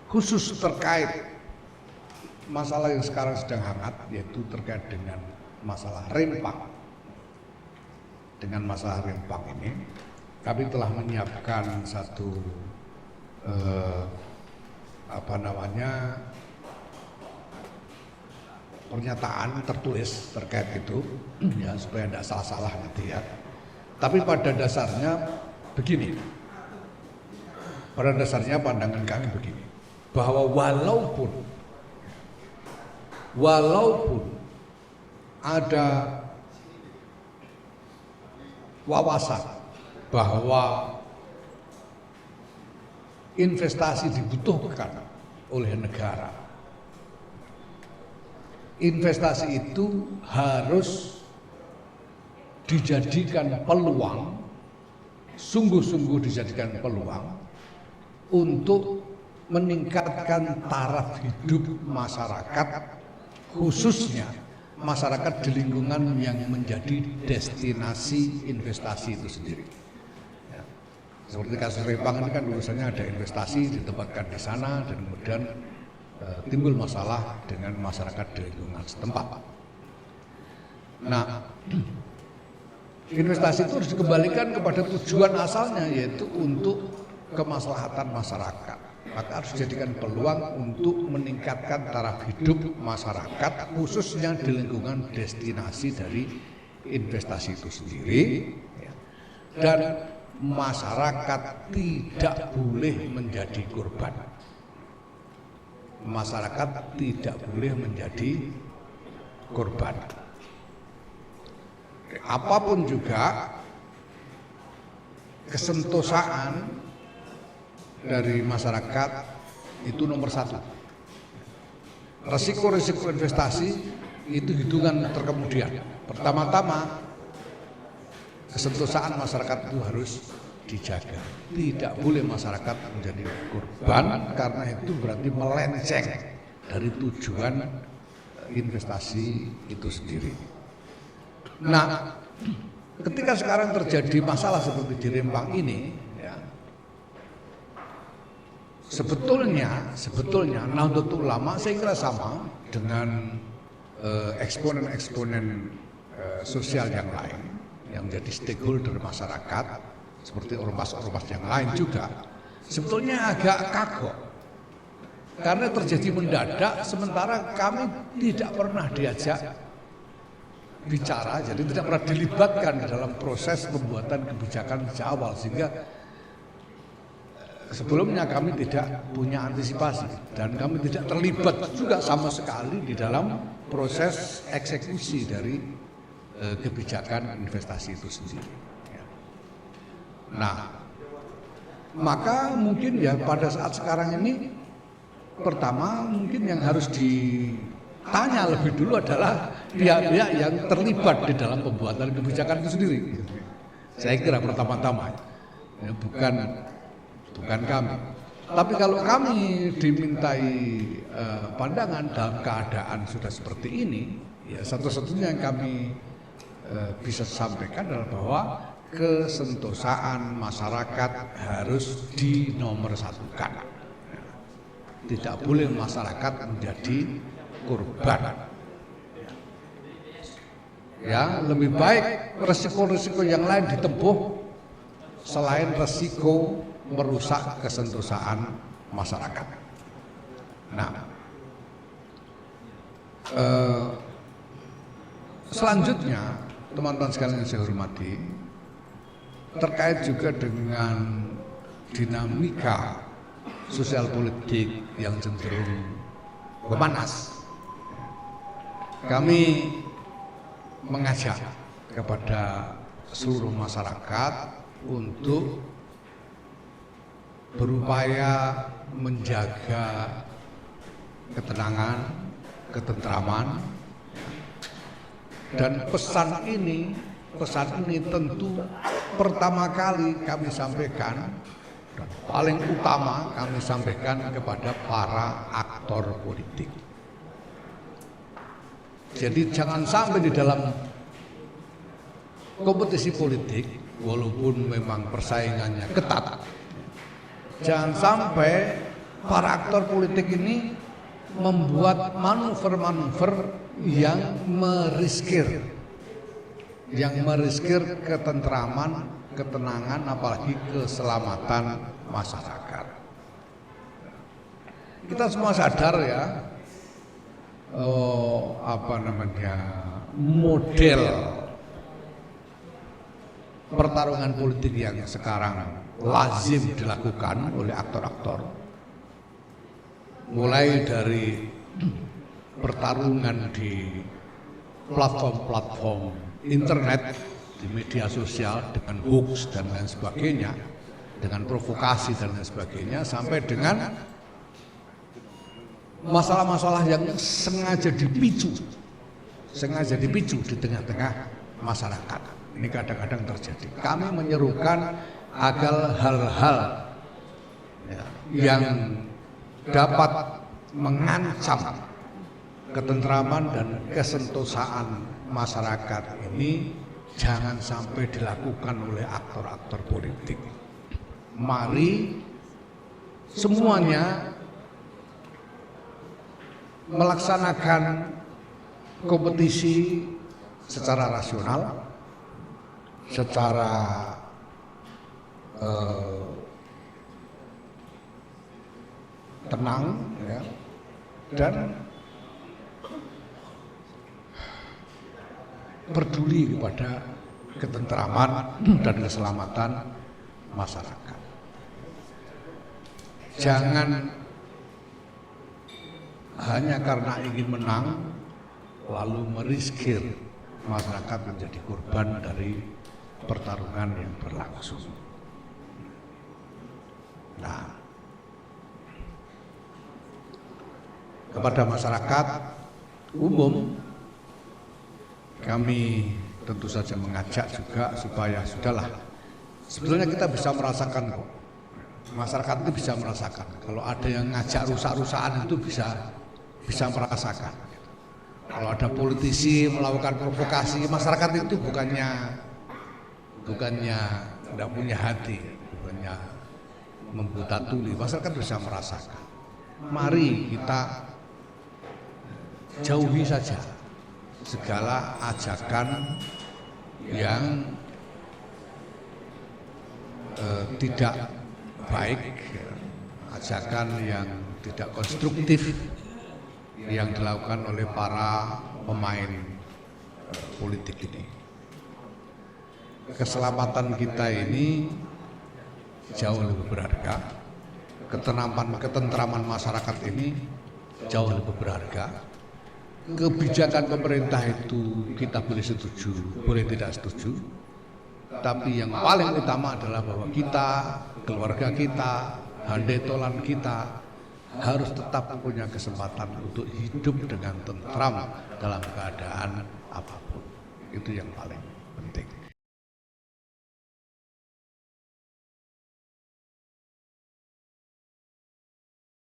khusus terkait masalah yang sekarang sedang hangat, yaitu terkait dengan masalah Rempang. Dengan masalah Rempang ini, kami telah menyiapkan satu pernyataan tertulis terkait itu, ya supaya tidak salah-salah nanti ya. Tapi pada dasarnya begini, pada dasarnya pandangan kami begini, bahwa walaupun ada wawasan bahwa investasi dibutuhkan oleh negara, investasi itu harus dijadikan peluang, sungguh-sungguh dijadikan peluang untuk meningkatkan taraf hidup masyarakat, khususnya masyarakat di lingkungan yang menjadi destinasi investasi itu sendiri. Ya. Seperti kasus Rempang ini kan urusannya ada investasi ditempatkan di sana dan kemudian timbul masalah dengan masyarakat di lingkungan setempat. Nah, investasi itu harus dikembalikan kepada tujuan asalnya, yaitu untuk kemaslahatan masyarakat. Maka harus dijadikan peluang untuk meningkatkan taraf hidup masyarakat, khususnya di lingkungan destinasi dari investasi itu sendiri. Dan masyarakat tidak boleh menjadi korban. Masyarakat tidak boleh menjadi korban. Apapun juga kesentosaan dari masyarakat itu nomor satu. Resiko-resiko investasi itu hitungan terkemudian. Pertama-tama kesentosaan masyarakat itu harus dijaga. Tidak boleh masyarakat menjadi korban, karena itu berarti melenceng dari tujuan investasi itu sendiri. Nah, ketika sekarang terjadi masalah seperti di Rempang ini, ya, sebetulnya Nahdlatul Ulama saya kira sama dengan eksponen-eksponen sosial yang lain yang menjadi stakeholder masyarakat, seperti ormas-ormas yang lain juga, sebetulnya agak kagok karena terjadi mendadak, sementara kami tidak pernah diajak bicara, jadi tidak pernah dilibatkan dalam proses pembuatan kebijakan sejak awal, sehingga sebelumnya kami tidak punya antisipasi dan kami tidak terlibat juga sama sekali di dalam proses eksekusi dari kebijakan investasi itu sendiri. Nah, maka mungkin ya pada saat sekarang ini, pertama mungkin yang harus ditanya lebih dulu adalah pihak-pihak yang terlibat di dalam pembuatan kebijakan itu sendiri. Saya kira pertama-tama, ya, bukan kami. Tapi kalau kami dimintai pandangan dalam keadaan sudah seperti ini, ya satu-satunya yang kami bisa sampaikan adalah bahwa kesentosaan masyarakat harus dinomorsatukan. Tidak boleh masyarakat menjadi korban. Ya, lebih baik resiko-resiko yang lain ditempuh selain resiko merusak kesentosaan masyarakat. Nah, selanjutnya teman-teman sekalian yang saya hormati, terkait juga dengan dinamika sosial politik yang cenderung memanas, kami mengajak kepada seluruh masyarakat untuk berupaya menjaga ketenangan, ketentraman, dan pesan ini tentu pertama kali kami sampaikan, dan paling utama kami sampaikan kepada para aktor politik. Jadi jangan sampai di dalam kompetisi politik, walaupun memang persaingannya ketat, jangan sampai para aktor politik ini membuat manuver-manuver yang meriskir ketentraman, ketenangan, apalagi keselamatan masyarakat. Kita semua sadar ya, model pertarungan politik yang sekarang lazim dilakukan oleh aktor-aktor, mulai dari pertarungan di platform-platform internet, di media sosial dengan hoax dan lain sebagainya, dengan provokasi dan lain sebagainya, sampai dengan masalah-masalah yang sengaja dipicu di tengah-tengah masyarakat. Ini kadang-kadang terjadi. Kami menyerukan agar hal-hal yang dapat mengancam ketentraman dan kesentosaan masyarakat ini jangan sampai dilakukan oleh aktor-aktor politik. Mari semuanya melaksanakan kompetisi secara rasional, secara tenang, ya, dan peduli kepada ketentraman dan keselamatan masyarakat. Jangan hanya karena ingin menang lalu meriskir masyarakat menjadi korban dari pertarungan yang berlangsung. Nah, kepada masyarakat umum kami tentu saja mengajak juga supaya sudahlah, sebetulnya kita bisa merasakan kok, masyarakat itu bisa merasakan kalau ada yang ngajak rusak-rusakan itu bisa merasakan. Kalau ada politisi melakukan provokasi, masyarakat itu bukannya tidak punya hati, bukannya membuta tuli, masyarakat bisa merasakan. Mari kita jauhi saja segala ajakan yang tidak baik, ajakan yang tidak konstruktif yang dilakukan oleh para pemain politik ini. Keselamatan kita ini jauh lebih berharga, ketentraman masyarakat ini jauh lebih berharga. Kebijakan pemerintah itu kita boleh setuju, boleh tidak setuju, tapi yang paling utama adalah bahwa kita, keluarga kita, handai tolan kita harus tetap punya kesempatan untuk hidup dengan tentram dalam keadaan apapun. Itu yang paling penting.